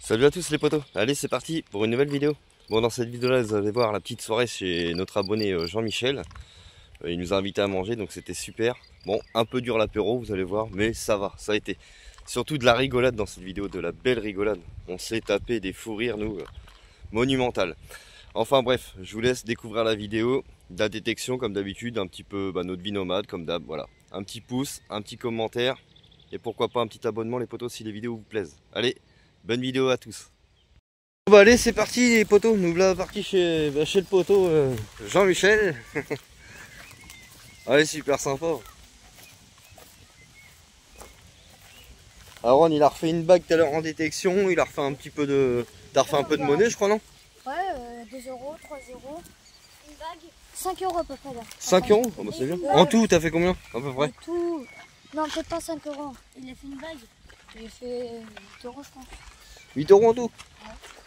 Salut à tous les potos, allez c'est parti pour une nouvelle vidéo. Bon, dans cette vidéo là vous allez voir la petite soirée chez notre abonné Jean-Michel. Il nous a invités à manger donc c'était super. Bon, un peu dur l'apéro vous allez voir, mais ça va, ça a été. Surtout de la rigolade dans cette vidéo, de la belle rigolade. On s'est tapé des fous rires nous, monumental. Enfin bref, je vous laisse découvrir la vidéo, de la détection comme d'habitude, un petit peu notre vie nomade comme d'hab, voilà. Un petit pouce, un petit commentaire et pourquoi pas un petit abonnement les potos si les vidéos vous plaisent. Allez, bonne vidéo à tous. Bon bah allez c'est parti les potos, nous voilà partis chez le poteau Jean-Michel. Allez super sympa. Aaron il a refait une bague tout à l'heure en détection, il a refait un petit peu de... T'as refait un peu de monnaie je crois non? Ouais, 2 euros, 3 euros, une bague, 5 euros à peu près là. 5 euros? Oh bah c'est bien. En tout t'as fait combien à peu près? En tout, non peut-être pas 5 euros, il a fait une bague, il a fait 8 euros je pense. 8 euros en tout?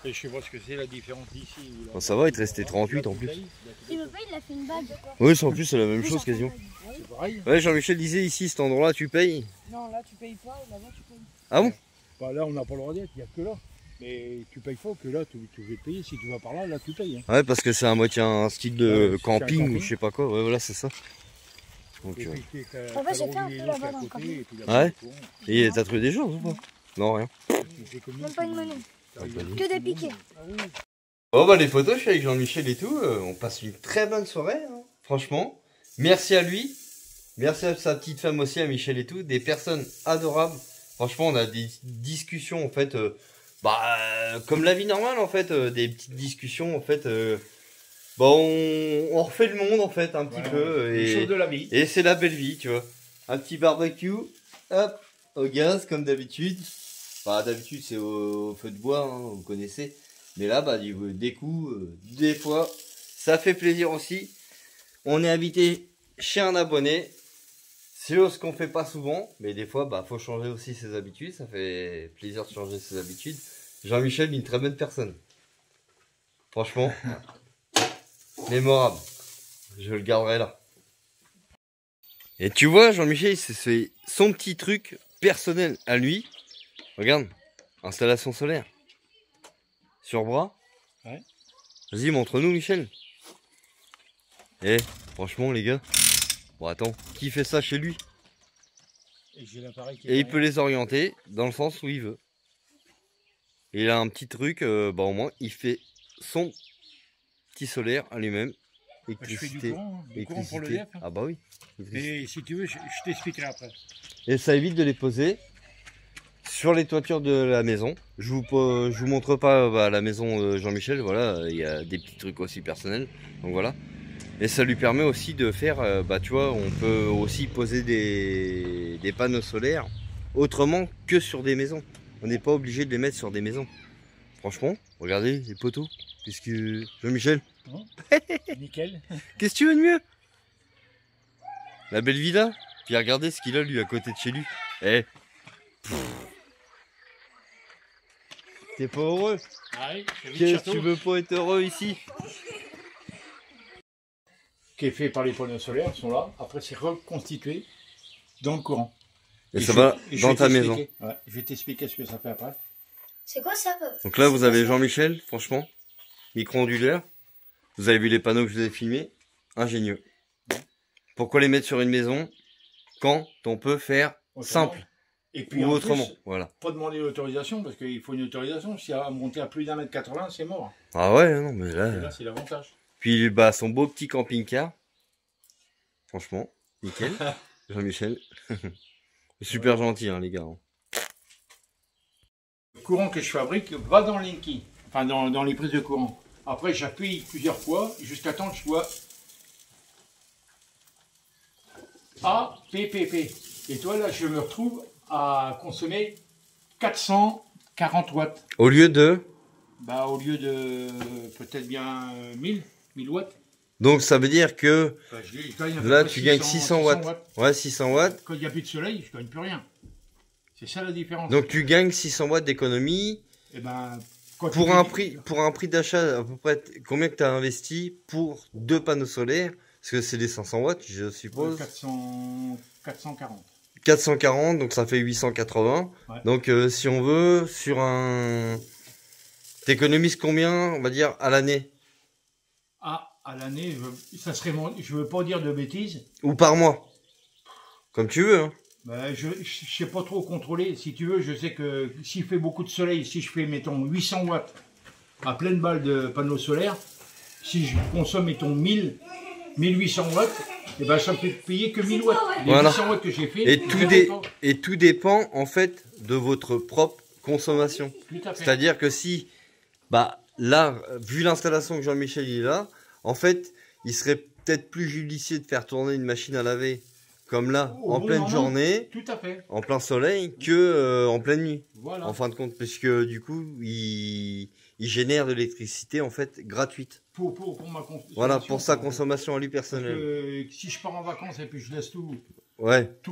Et je sais pas ce que c'est la différence d'ici. Oh, ça va, il te restait 38 en plus. Il me paye, il a fait une bague. Oui en plus c'est la même chose quasiment. C'est pareil. Ouais Jean-Michel disait ici cet endroit là tu payes. Non là tu payes pas, là-bas tu payes. Ah bon? Bah là on n'a pas le droit d'être, il n'y a que là. Mais tu payes pas que là tu veux payer, si tu vas par là tu payes. Hein. Ouais parce que c'est à moitié un style de Ouais, camping ou je sais pas quoi, ouais voilà c'est ça. Donc, En fait, j'ai fait un peu là-bas dans le camping. ouais. Et t'as trouvé des choses ou pas? Non rien. Même pas une monnaie, que des piquets. Bon bah les photos, je suis avec Jean-Michel et tout, on passe une très bonne soirée, hein. Franchement. Merci à lui, merci à sa petite femme aussi, à Michel et tout, des personnes adorables. Franchement on a des discussions en fait, comme la vie normale en fait, des petites discussions en fait. On refait le monde en fait un petit peu. Les choses de la vie. Et c'est la belle vie, tu vois. Un petit barbecue, hop, au gaz comme d'habitude. Enfin d'habitude c'est au feu de bois, hein, vous connaissez. Mais là, des coups, des fois, ça fait plaisir aussi. On est invité chez un abonné. C'est ce qu'on fait pas souvent, mais des fois, faut changer aussi ses habitudes. Ça fait plaisir de changer ses habitudes. Jean-Michel, une très bonne personne. Franchement, mémorable. Je le garderai là. Et tu vois, Jean-Michel, c'est son petit truc personnel à lui. Regarde, installation solaire. Sur bras. Ouais. Vas-y, montre-nous, Michel. Franchement, les gars. Bon, attends, qui fait ça chez lui? Et j'ai l'appareil qui Et il peut les orienter dans le sens où il veut. Et il a un petit truc, au moins, il fait son petit solaire à lui-même. Je fais du courant pour le DF. Ah bah oui. Et si tu veux, je t'expliquerai après. Et ça évite de les poser sur les toitures de la maison. Je vous montre pas la maison de Jean-Michel, voilà, il y a des petits trucs aussi personnels, donc voilà. Et ça lui permet aussi de faire, tu vois, on peut aussi poser des panneaux solaires autrement que sur des maisons. On n'est pas obligé de les mettre sur des maisons. Franchement, regardez les poteaux. Qu'est-ce que... Jean-Michel, Nickel. qu'est-ce que tu veux de mieux? La belle villa. Puis regardez ce qu'il a lui à côté de chez lui. T'es pas heureux? Ah oui, Qu'est-ce que tu veux pas être heureux ici? Qui est fait par les panneaux solaires, sont là. Après, c'est reconstitué dans le courant. Et ça va dans ta maison. Ouais, je vais t'expliquer ce que ça fait après. C'est quoi ça? Donc là, vous avez Jean-Michel, franchement, micro-onduleur. Vous avez vu les panneaux que je vous ai filmés. Ingénieux. Pourquoi les mettre sur une maison quand on peut faire simple et puis ou autrement, plus, voilà. Pas demander l'autorisation, parce qu'il faut une autorisation. Si à monter à plus d'1,80 m, c'est mort. Ah ouais, non, mais Et là... là, c'est l'avantage. Puis, son beau petit camping-car. Franchement, nickel. Jean-Michel. Super gentil, hein, les gars. Le courant que je fabrique va dans Linky, enfin dans les prises de courant. Après, j'appuie plusieurs fois jusqu'à temps que je sois APPP. Et toi, là, je me retrouve à consommer 440 watts. Au lieu de... Au lieu de peut-être bien 1000 watts. Donc, ça veut dire que Je gagne là, tu gagnes 600 watts. Ouais, 600 watts. Quand il n'y a plus de soleil, je ne gagne plus rien. C'est ça la différence. Donc, tu gagnes 600 watts d'économie. Et pour un prix d'achat, à peu près, combien que tu as investi pour 2 panneaux solaires? Parce que c'est des 500 watts, je suppose. 440. 440, donc ça fait 880. Ouais. Donc, si on veut, sur un T'économises combien, on va dire, à l'année? Ah, à l'année, ça serait je veux pas dire de bêtises. Ou par mois? Comme tu veux, hein. Ben, je sais pas trop contrôler. Si tu veux, je sais que s'il fait beaucoup de soleil, si je fais, mettons, 800 watts à pleine balle de panneaux solaires, si je consomme, mettons, 1800 watts, et ben, ça me fait payer que 1000 watts. Les Voilà. 800 watts que j'ai fait, Et tout dépend, en fait, de votre propre consommation. Tout à fait. C'est-à-dire que si, bah, là, vu l'installation que Jean-Michel il est là, en fait, il serait peut-être plus judicieux de faire tourner une machine à laver comme là, en pleine journée, Tout à fait. en plein soleil, que en pleine nuit. Voilà. En fin de compte, puisque du coup, il génère de l'électricité en fait gratuite. Pour ma consommation. Voilà, pour sa consommation à lui Parce personnelle. que si je pars en vacances et puis je laisse tout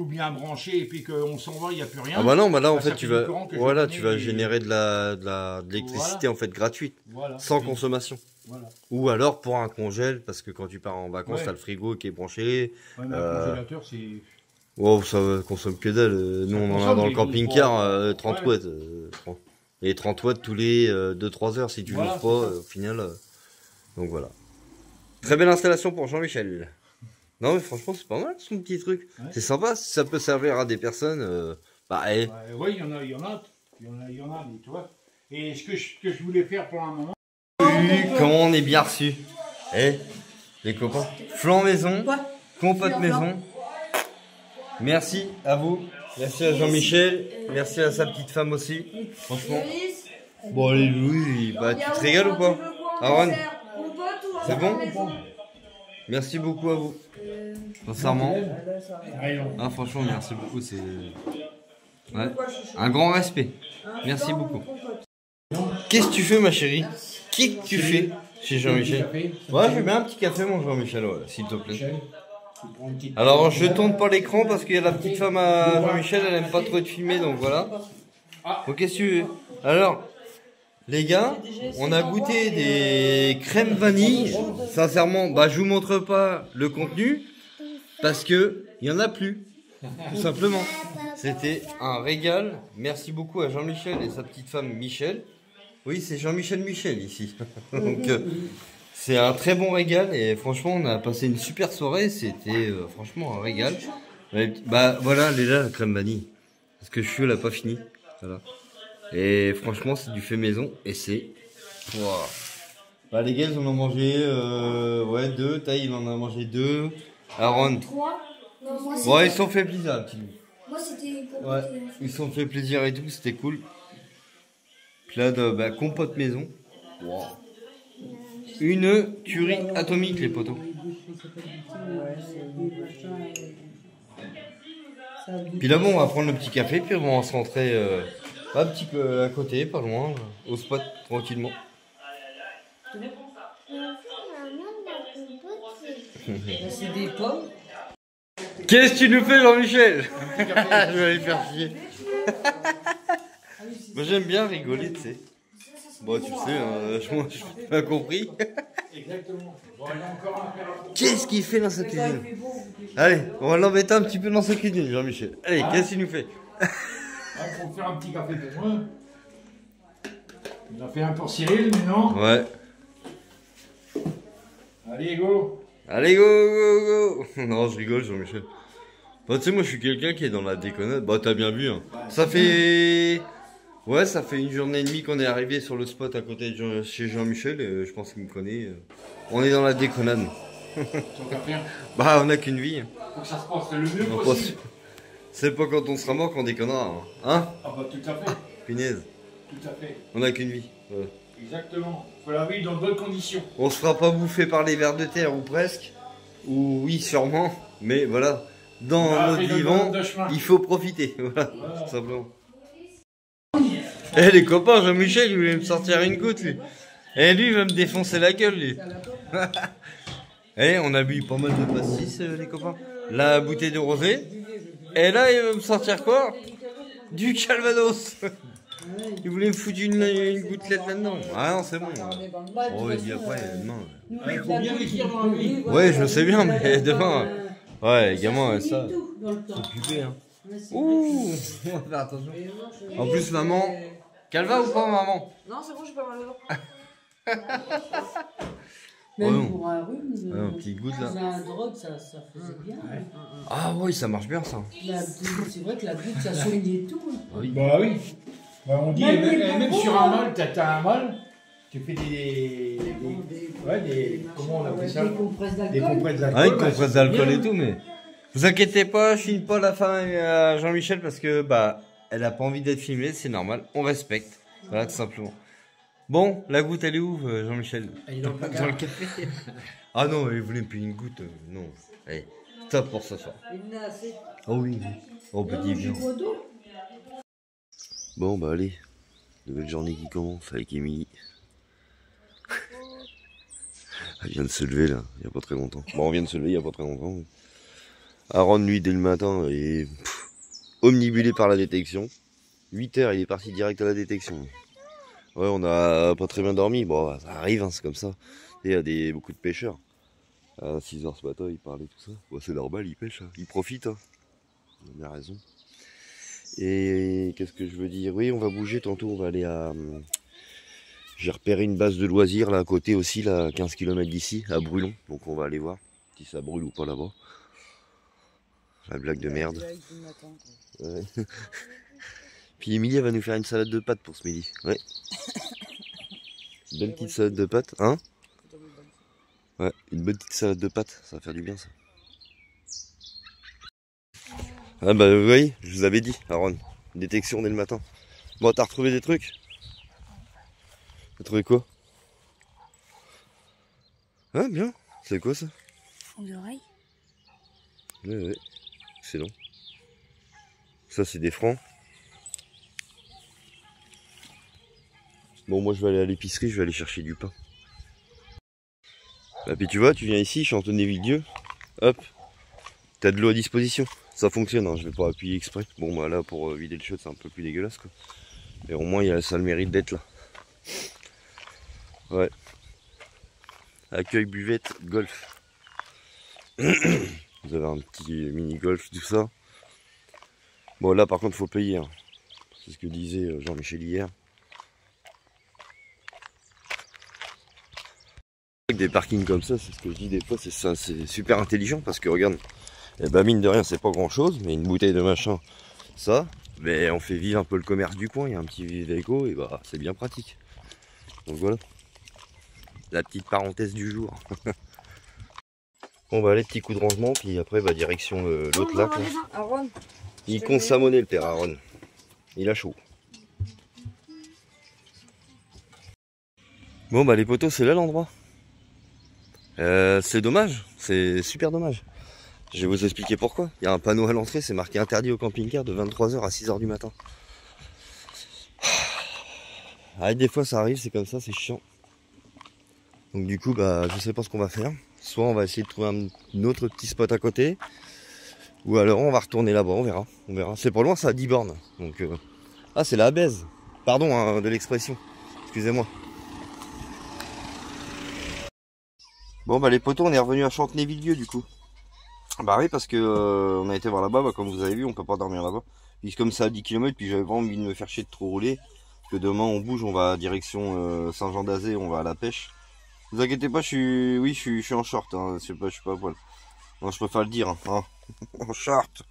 bien branché et puis qu'on s'en va, il n'y a plus rien. Ah bah non, bah là en Bah, fait ça tu fait vas, du courant que je voilà, connais tu vas et- générer de l'électricité en fait gratuite, Voilà. sans Oui. consommation. Voilà. Ou alors pour un congèle, parce que quand tu pars en vacances, Ouais. t'as le frigo qui est branché. Ouais, mais un congélateur, c'est. Wow, ça consomme que dalle. Nous on en a consomme, dans le mais camping-car bon, 30 ouais. watts. Et 30 watts tous les 2-3 heures si tu Voilà, l'ouvres pas, c'est ça. au final. Donc voilà. Très belle installation pour Jean-Michel. Non mais franchement c'est pas mal son petit truc. Ouais. C'est sympa, si ça peut servir à des personnes. Bah eh. Oui, il y en a, mais tu vois. Et ce que je voulais faire pour un moment. Comment on est bien reçu. Eh, les copains. Flan maison, compote maison. Merci à vous. Merci à Jean-Michel. Merci à sa petite femme aussi. Franchement. Bon allez Louis, bah tu te régales ou pas? Aaron, c'est bon? Merci beaucoup à vous. Sincèrement. Ah franchement merci beaucoup, c'est ouais. Un grand respect. Merci beaucoup. Qu'est-ce que tu fais ma chérie? Qu'est-ce que tu fais chez Jean-Michel? Ouais, je mets un petit café mon Jean-Michel, ouais, s'il te plaît. Alors je tourne pas l'écran parce qu'il y a la petite femme à Jean-Michel, elle aime pas trop être filmée donc voilà. Bon qu'est-ce que tu veux? Alors les gars, on a goûté des crèmes vanille. Sincèrement, bah je vous montre pas le contenu parce que il y en a plus. Tout simplement. C'était un régal. Merci beaucoup à Jean-Michel et sa petite femme Michel. Oui, c'est Jean-Michel Michel ici. Donc c'est un très bon régal et franchement on a passé une super soirée. C'était franchement un régal. Bah voilà, elle est là la crème vanille. Parce que Chou l'a pas fini. Voilà. Et franchement c'est du fait maison et c'est... Wow. Bah les gars ils en ont mangé ouais 2, Taï il en a mangé 2, Aaron 3. Non, moi, bon ils se sont fait plaisir un petit peu. moi c'était pour Ouais, goûter. ils se sont fait plaisir et tout, c'était cool. Puis là de bah, compote maison. Wow. Une tuerie atomique les potos. Puis là bon on va prendre le petit café puis on va se rentrer un petit peu à côté, pas loin, au spot tranquillement. C'est des pommes. Qu'est-ce que tu nous fais Jean-Michel? Je vais aller faire chier. Moi j'aime bien rigoler tu sais. Bon tu le sais, hein, je n'ai pas compris. Exactement. Bon, il y a encore un faire. Qu'est-ce qu'il fait dans sa cuisine? Allez, on va l'embêter un petit peu dans sa cuisine Jean-Michel. Allez, qu'est-ce qu'il nous fait? Pour faire un petit café pour moi. Il a fait un pour Cyril, mais non. Ouais. Allez, go. Allez go go go. Non je rigole Jean-Michel. Bah tu sais moi je suis quelqu'un qui est dans la déconnade. Bah t'as bien vu hein. Ça fait... Ouais ça fait une journée et demie qu'on est arrivé sur le spot à côté de chez Jean-Michel et je pense qu'il me connaît. On est dans la déconnade. Tant qu'à faire. Bah on a qu'une vie. Faut que ça se passe le mieux On possible. C'est pas quand on sera mort qu'on déconnera. Hein, Ah bah tout à fait. punaise. Tout à fait. On a qu'une vie. Ouais. Exactement. Faut la vivre dans de bonnes conditions. On se fera pas bouffer par les vers de terre ou presque. Ou oui sûrement. Mais voilà. Dans On a notre fait notre vivant, bonhomme de chemin. il faut profiter. Voilà. Tout simplement. Eh les copains, Jean-Michel, il voulait me sortir une goutte lui. Et lui, il va me défoncer la gueule lui. Eh, on a bu pas mal de pastis les copains. La bouteille de rosé. Et là, il va me sortir quoi? Du calvados. Il voulait me foutre une gouttelette là-dedans. Ah non, c'est bon. Oh, il dit après, demain. Il faut bien l'écrire dans la vie. Ouais, je sais bien, mais demain. Ouais, les gamins, ça. Faut occuper, hein. Ouh, on va faire attention. En plus, maman, Calva ou pas, maman? Non, c'est bon, j'ai pas mal au ventre. Oh non. Même pour un rhume, Un petit goutte là. la drogue, ça faisait bien. Ah oui, ça marche bien ça. C'est vrai que la goutte, ça soignait tout. Oui. Bah oui. Bah, on dit, Même les même bonbons, sur un hein. mal, t'as un mal, tu fais comment on appelle ça? Des compresses Des d'alcool. compresses d'alcool. Ah, une bah, compresse c'est d'alcool bien. et tout, mais vous inquiétez pas, je filme pas la fin à Jean-Michel parce que bah elle a pas envie d'être filmée, c'est normal, on respecte. Voilà, tout simplement. Bon, la goutte elle est où, Jean-Michel? Elle est dans le placard. Dans le café. Ah non, il voulait plus une goutte, non. Allez, stop pour ce soir. Il y en a assez. Oh oui, oh petit bien. Bon bah allez, nouvelle journée qui commence avec Émilie. Elle vient de se lever là, il n'y a pas très longtemps. Bon, on vient de se lever il n'y a pas très longtemps. Aaron, lui, dès le matin, est omnibulé par la détection. 8 h, il est parti direct à la détection. Ouais, on a pas très bien dormi. Bon, ça arrive, hein, c'est comme ça. Et il y a beaucoup de pêcheurs. À 6 h ce matin, il parlait tout ça. Bon, c'est normal, il pêche, hein. Il profite. Hein. Il a raison. Et qu'est-ce que je veux dire? Oui, on va bouger tantôt, on va aller à... J'ai repéré une base de loisirs là à côté aussi, là, à 15 km d'ici, à Brulon. Donc on va aller voir si ça brûle ou pas là-bas. La blague de merde. Ouais. Puis Emilie va nous faire une salade de pâtes pour ce midi. Ouais. Une bonne petite salade de pâtes, hein? Ouais, une bonne petite salade de pâtes, ça va faire du bien ça. Ah bah vous voyez, je vous avais dit, Aaron. Détection dès le matin. Bon, t'as retrouvé des trucs? T'as trouvé quoi? Ah bien, c'est quoi ça? Fond d'oreille. Ouais, excellent. Ça c'est des francs. Bon moi je vais aller à l'épicerie, je vais aller chercher du pain. Bah puis tu vois, tu viens ici, je suis Anthony Villedieu. Hop, t'as de l'eau à disposition. Ça fonctionne, hein, je vais pas appuyer exprès. Bon bah là pour vider le shot c'est un peu plus dégueulasse quoi. Mais au moins ça a le mérite d'être là. Ouais. Accueil buvette golf. Vous avez un petit mini golf, tout ça. Bon là par contre faut payer. Hein. C'est ce que disait Jean-Michel hier. Des parkings comme ça, c'est ce que je dis des fois, c'est super intelligent parce que regarde, eh ben mine de rien c'est pas grand chose, mais une bouteille de machin, ça, mais on fait vivre un peu le commerce du coin, il y a un petit Viveco et bah c'est bien pratique. Donc voilà, la petite parenthèse du jour. Bon bah allez, petit coup de rangement, puis après bah direction l'autre lac. Aaron, Il compte sa monnaie le père Aaron, il a chaud. Bon bah les potos c'est là l'endroit. C'est dommage, c'est super dommage. Je vais vous expliquer pourquoi. Il y a un panneau à l'entrée, c'est marqué interdit au camping-car de 23 h à 6 h du matin. Ah, des fois ça arrive, c'est comme ça, c'est chiant. Donc du coup, bah, je sais pas ce qu'on va faire. Soit on va essayer de trouver un autre petit spot à côté, ou alors on va retourner là-bas, on verra. On verra. C'est pas loin, ça à 10 bornes. Donc, ah, c'est la baise. Pardon hein, de l'expression. Excusez-moi. Bon bah les potos, on est revenu à Chantenay-Villedieu du coup. Bah oui parce que on a été voir là-bas, bah, comme vous avez vu on peut pas dormir là-bas. Puis comme ça à 10 km, puis j'avais pas envie de me faire chier de trop rouler. Parce que demain on bouge, on va à direction Saint-Jean-d'Azé, on va à la pêche. Ne vous inquiétez pas, je suis en short, hein. Je suis pas à poil. Non, je préfère le dire, hein. En short.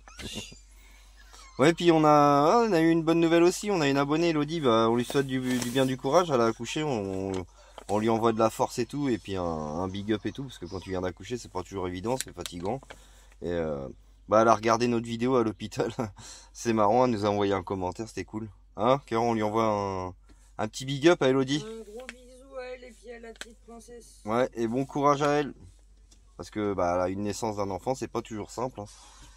Ouais, puis on a eu une bonne nouvelle aussi, on a une abonnée, Elodie, bah, on lui souhaite du bien du courage, elle a accouché, on lui envoie de la force et tout, et puis un big up et tout, parce que quand tu viens d'accoucher, c'est pas toujours évident, c'est fatigant. Et bah, elle a regardé notre vidéo à l'hôpital, c'est marrant, elle nous a envoyé un commentaire, c'était cool. Hein, car on lui envoie un petit big up à Elodie. un gros bisou à elle et puis à la petite princesse. Ouais, et bon courage à elle. Parce que bah, une naissance d'un enfant, c'est pas toujours simple. Hein.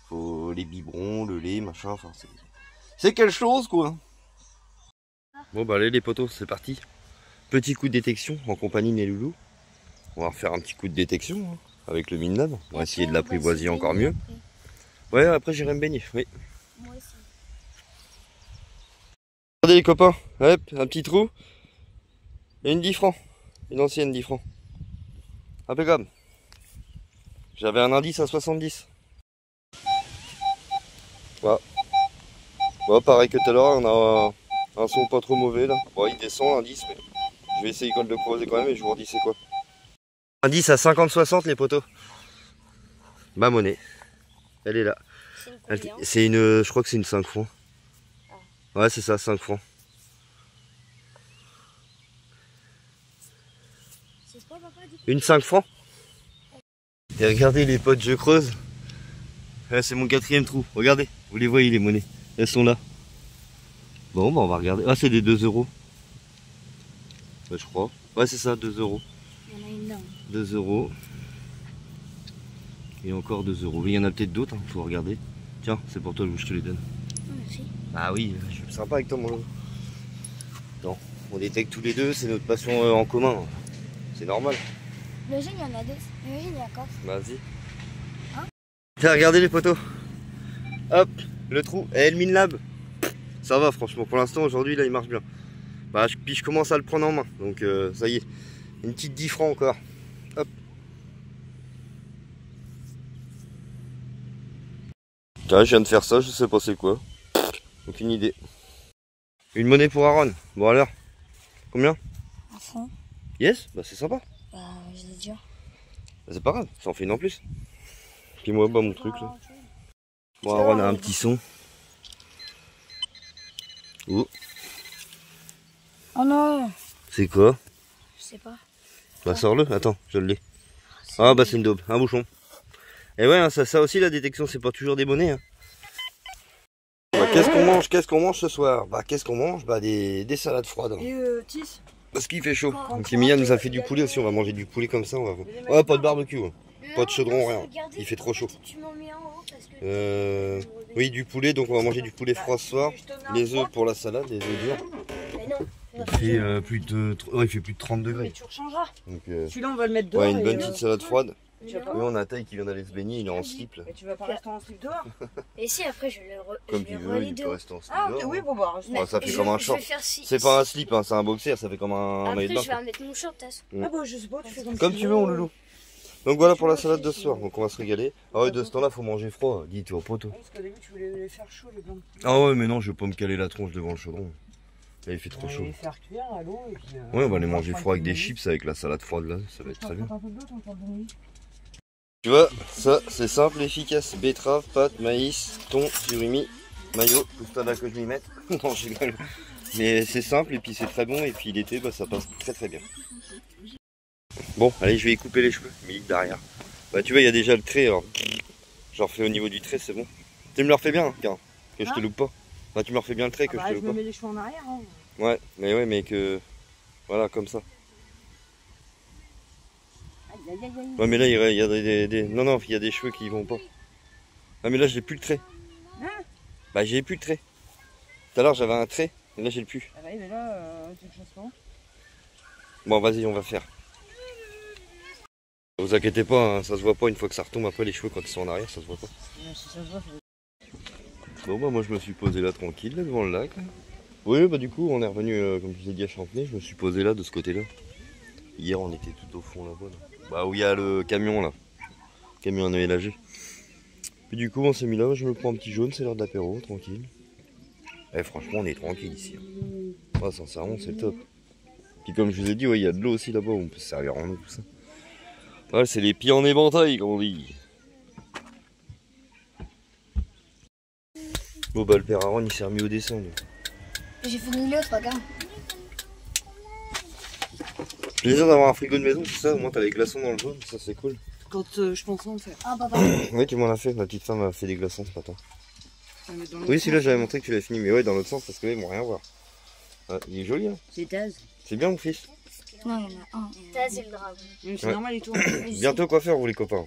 Faut les biberons, le lait, machin, enfin c'est quelque chose quoi. Bon bah allez les potos, c'est parti. Petit coup de détection en compagnie de mes loulous. On va refaire un petit coup de détection hein, avec le Minlab. On va essayer de l'apprivoiser encore mieux. Ouais, après j'irai me baigner, oui. Moi aussi. Regardez les copains, hop, un petit trou. Et une 10 francs. Une ancienne 10 francs. Impeccable. J'avais un indice à 70. Voilà. Bon, pareil que tout à l'heure, on a Un son pas trop mauvais là. Bon, il descend l'indice, mais je vais essayer de le creuser quand même et je vous redis c'est quoi. Indice à 50-60 les poteaux. Ma monnaie. Elle est là. C'est une. Je crois que c'est une 5 francs. Ouais, c'est ça, 5 francs. Une 5 francs. Et regardez les potes, je creuse. Là, c'est mon 4e trou. Regardez, vous les voyez les monnaies. Elles sont là. Bon, bah on va regarder. Ah, c'est des 2 euros. Bah, je crois. Ouais, c'est ça, 2 euros. Il y en a une là. 2 euros. Et encore 2 euros. Il y en a peut-être d'autres, hein, faut regarder. Tiens, c'est pour toi, je te les donne. Oh, merci. Ah oui, je suis sympa avec toi, mon lot. Non, on détecte tous les deux, c'est notre passion en commun. C'est normal. Le gène, il y en a deux. Le gène, il y a quoi? Vas-y. Hein? Tiens, regardez les poteaux. Hop, le trou. Et Elmine Lab. Ça va, franchement. Pour l'instant, aujourd'hui, là, il marche bien. Bah, puis je commence à le prendre en main. Donc, ça y est. Une petite 10 francs encore. Hop. Tiens, je viens de faire ça, je sais pas c'est quoi. Aucune idée. Une monnaie pour Aaron. Bon alors, combien? Un franc. Yes, bah c'est sympa. Bah, je l'ai déjà. Bah, c'est pas grave, ça en fait une en plus. Puis moi, bah mon truc là. Bon, Aaron a un petit son. Oh, Oh non, c'est quoi? je sais pas. Bah sors-le, attends, je l'ai. Ah bah c'est une daube, un bouchon. Et ouais, hein, ça aussi la détection, c'est pas toujours des monnaies. Hein. Bah, qu'est-ce qu'on mange ce soir? Bah qu'est-ce qu'on mange? Bah des salades froides. Et Tis, Parce qu'il fait chaud. Donc Emilia nous a fait du poulet aussi, on va manger du poulet comme ça. On va... Ouais, pas de barbecue, hein. Pas de chaudron, rien. Il fait trop chaud. Tu m'en mets en haut parce que... Oui, du poulet, donc on va manger du poulet froid ce soir. Les œufs pour la salade, les œufs durs. Mais non. Il fait, plus de... il fait plus de 30 mais degrés. tu rechangeras. Donc, Celui-là, on va le mettre dehors. ouais, une et, bonne petite salade froide. tu vas pas- Oui, on a Taille qui vient d'aller se baigner, il est en slip là. Mais tu vas pas rester en slip dehors. Et si après je le Comme tu veux, il peut rester en slip dehors. Oui, bon, bah, reste Ouais, ça fait comme un short. C'est C'est pas un slip, hein, c'est un boxer, ça fait comme un Après, maillot de bain. je vais remettre mon short, Tass. Ah, bah, je sais pas, tu fais Comme tu veux, mon loulou. Donc voilà pour la salade de ce soir, donc on va se régaler. Ah ouais, de ce temps-là, faut manger froid, dis-toi, poteau. Parce qu'au début, tu voulais les faire chaud, les blancs. Ah ouais, mais non, je vais pas me caler la tronche devant le chaudron. Là, il fait trop On va chaud. les faire cuire à l'eau et puis. Ouais, on va les manger froid avec des chips, avec la salade froide là, ça va être très bien. Tu vois, ça c'est simple, efficace. Betterave, pâte, maïs, thon, surimi, maillot, tout ça là que je m'y mette. Non, je rigole. Mais c'est simple et puis c'est très bon et puis l'été, bah, ça passe très très bien. Bon, allez, je vais y couper les cheveux, Milik derrière. Bah tu vois, il y a déjà le trait, alors je leur fais au niveau du trait, c'est bon. Tu me le refais bien, hein, car que je te loupe pas. Bah tu me refais bien le trait, que je te Je loupe me pas. mets les cheveux en arrière. Hein. Ouais, mais que... Voilà, comme ça. Aïe, aïe, aïe, aïe. Ouais, mais là, il y a des... Non, non, il y a des cheveux qui vont pas. Ah, mais là, j'ai plus le trait. Hein? Bah, j'ai plus le trait. Tout à l'heure, j'avais un trait, et là, j'ai le plus. Ah, bah, mais là, tu le changes pas. Bon, vas-y, on va faire. Vous inquiétez pas, hein, ça se voit pas une fois que ça retombe. Après, les cheveux, quand ils sont en arrière, ça se voit pas. Si ça se voit, Bon, bah, moi, je me suis posé là, tranquille, là, devant le lac. Là. Oui, bah, du coup, on est revenu, comme je vous ai dit, à Champnay. Je me suis posé là, de ce côté-là. Hier, on était tout au fond là-bas. Là. Bah, où il y a le camion, là. Le camion à élager. Puis du coup, on s'est mis là, je me prends un petit jaune, c'est l'heure d'apéro, tranquille. Eh, franchement, on est tranquille ici. Hein. Ah, sincèrement, c'est le top. Puis comme je vous ai dit, ouais, il y a de l'eau aussi là-bas, on peut se servir en eau, tout ça. Ouais, c'est les pieds en éventail, comme on dit. Bon, bah, le père Aaron, il s'est remis au dessin. J'ai fini l'autre, regarde. Plaisir d'avoir un frigo de maison, tout ça, au moins t'as les glaçons dans le jaune, ça c'est cool. Quand je pense en faire. Ah, papa. Oui, tu m'en as fait, ma petite femme a fait des glaçons ce matin. Oui, Oui, celui-là j'avais montré que tu l'avais fini, mais ouais, dans l'autre sens, parce que là ils vont rien voir. Ah, il est joli, hein. C'est Taz. C'est bien, mon fils. Non, il y en a un. Taz et le dragon. C'est Ouais. normal et tout. Bientôt coiffeur, vous les copains.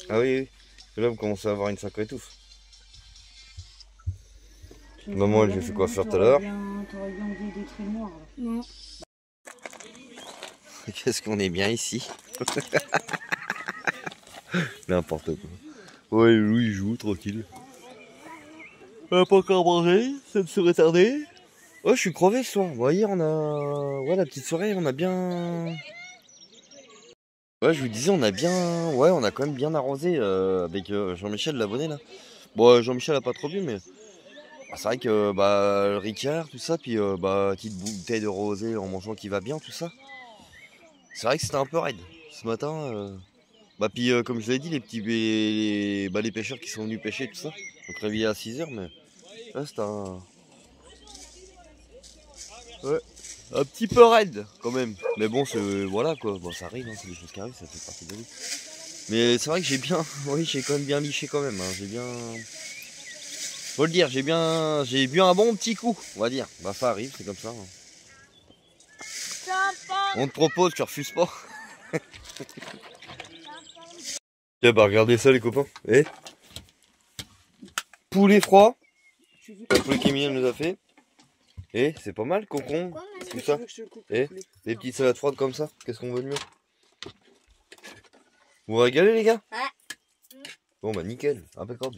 Ah oui, oui. Parce que là, vous commencez à avoir une sacrée touffe. Maman, elle, j'ai fait coiffeur tout à l'heure. T'aurais bien des traits noirs. Non. Qu'est-ce qu'on est bien ici. N'importe quoi. Ouais, Louis il joue, tranquille. On n'a pas encore mangé, ça ne serait tardé. Oh, je suis crevé ce soir. Bon, hier, on a... Ouais, la petite soirée, on a bien... Ouais, je vous disais, on a bien... Ouais, on a quand même bien arrosé avec Jean-Michel, l'abonné, là. Bon, Jean-Michel a pas trop bu, mais... C'est vrai que bah, le Ricard, tout ça, puis petite bouteille de rosé en mangeant qui va bien, tout ça. C'est vrai que c'était un peu raide ce matin. Bah puis comme je l'ai dit, les pêcheurs qui sont venus pêcher, tout ça. Donc réveillé à 6 h, mais là c'était un petit peu raide quand même. Mais bon, voilà quoi, bon, ça arrive, hein, c'est des choses qui arrivent, ça fait partie de la vie. Mais c'est vrai que j'ai quand même bien liché quand même. Hein, j'ai bien... Faut le dire, j'ai bu un bon petit coup, on va dire. Bah ça arrive, c'est comme ça. Hein. On te propose, tu refuses pas. Tiens, bah regardez ça les copains. Eh, poulet froid. Le poulet qu'Emile nous a fait. Eh, c'est pas mal, concombre, tout ça. Eh, des petites salades froides comme ça. Qu'est-ce qu'on veut de mieux? Vous vous régalez les gars? Ouais. Bon bah nickel, impeccable.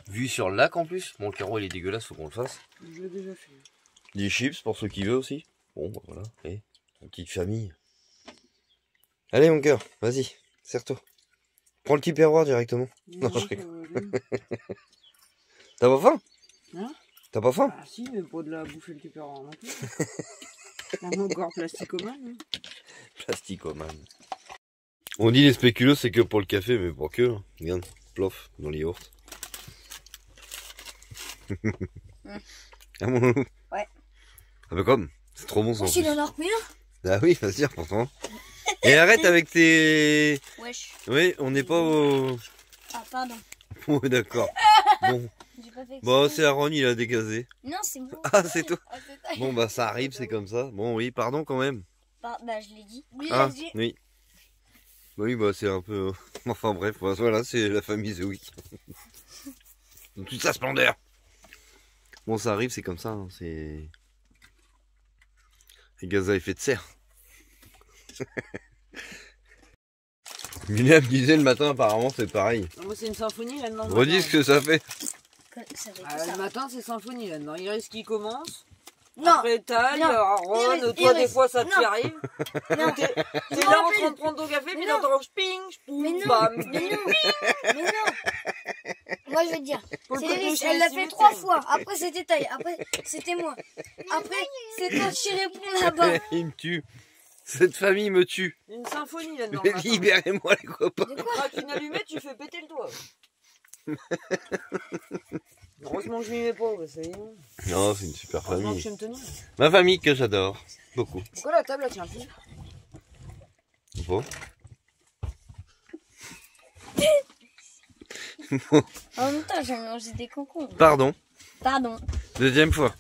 Vue sur le lac en plus. Bon, le carreau il est dégueulasse, faut qu'on le fasse. Je l'ai déjà fait. Des chips pour ceux qui veulent aussi. Bon bah voilà. Eh, une petite famille. Allez mon cœur, vas-y, serre-toi. Prends le petit perroir directement. Non, je rigole. T'as pas faim? Hein? T'as pas faim? Ah si, mais pas de la bouffer le tupperware non plus. Là, encore plasticomane. Hein. Plasticomane. On dit les spéculoos c'est que pour le café, mais pas que. Hein. Regarde, plof, dans les yaourts. Ah mon loulou? Ouais. Ah bah comme, c'est trop bon ça. Wesh, il en a repris un. Ah oui, vas-y, pourtant. Et arrête avec tes... Wesh. Oui, on n'est pas au... Ah, pardon. Ouais, d'accord. Bon, J'ai pas fait bon c'est Aaron, il a dégazé. Non, c'est moi. Ah, c'est toi. Ah, c'est toi. Bon, bah ça arrive, c'est comme ça. Bon, oui, pardon quand même. Bah, je l'ai dit. Oui, Ah, vas-y. oui. Bah oui, bah c'est un peu... Enfin bref, voilà, c'est la famille The Week. Dans toute sa splendeur. Bon, ça arrive, c'est comme ça, hein, c'est... Les gaz à effet de serre. Julien me disait le matin, apparemment, c'est pareil. Non, moi, c'est une symphonie là-dedans. Redis ce que ça fait. Ça fait tout Le ça. matin, c'est symphonie là-dedans. Il risque qu'il commence. Non. Après, taille, Non. Aaron, Iris, toi, des Iris. fois, ça Non. t'y arrive. Non. T'es Je me là en rappelle. train de prendre ton café, puis Mais dans non. ton ping, Mais non. bam. Mais non. Mais non. Moi, je vais te dire. Pour le C'est côté Iris, chez elle les l'a fait cimetières. 3 fois. Après, c'était taille. Après, c'était moi. Après, c'est toi qui réponds là-bas. Il me tue. Cette famille me tue. Une symphonie là-dedans. Mais le matin. libérez-moi les copains. De quoi? Craque une allumette, tu fais péter le toit. Heureusement que je m'y mets pas, ça y est. Non, c'est une super Heureusement que famille. je sais me tenir. Ma famille que j'adore. Beaucoup. Pourquoi la table, elle tient plus? Bon. En même temps, j'ai mangé des concombres. Pardon. Pardon. Deuxième fois.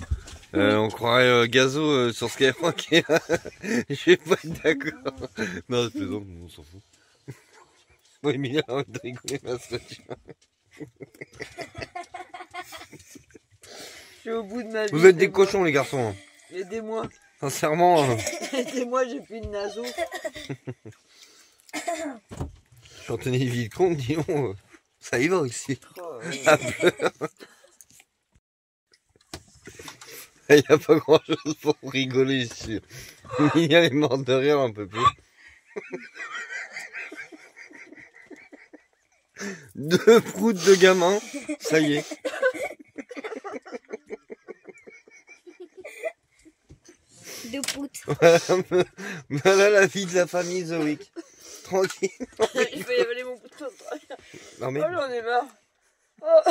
On croirait Gazo sur Skyrock. Je vais pas être d'accord. Non, je plaisante, on s'en fout. Oui, mais il a envie de rigoler, ma statue. Je suis au bout de ma vie. Vous êtes des cochons, les garçons. Aidez-moi. Sincèrement. Aidez-moi, j'ai plus de naso. J'en tenais vite compte, disons. Ça y va aussi. Oh, Ça pleure. Il n'y a pas grand chose pour rigoler ici. Il y a les morts de rire un peu plus. 2 proutes de gamins, ça y est. De poutres. Voilà la vie de la famille The Week. Tranquille. il faut y avaler mon bout de temps. Non mais Oh, j'en ai marre. Oh.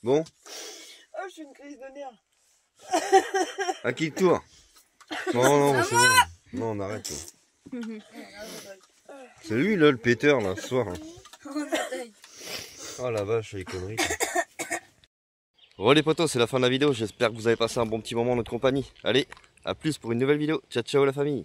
bon, Oh, je suis une crise de nerfs. à qui le tour? Non, non, c'est bon. Non, on arrête. Là. C'est lui là, le péteur là, ce soir. Là. Oh la vache, les conneries. Bon les potos, c'est la fin de la vidéo. J'espère que vous avez passé un bon petit moment en notre compagnie. Allez, à plus pour une nouvelle vidéo. Ciao ciao la famille.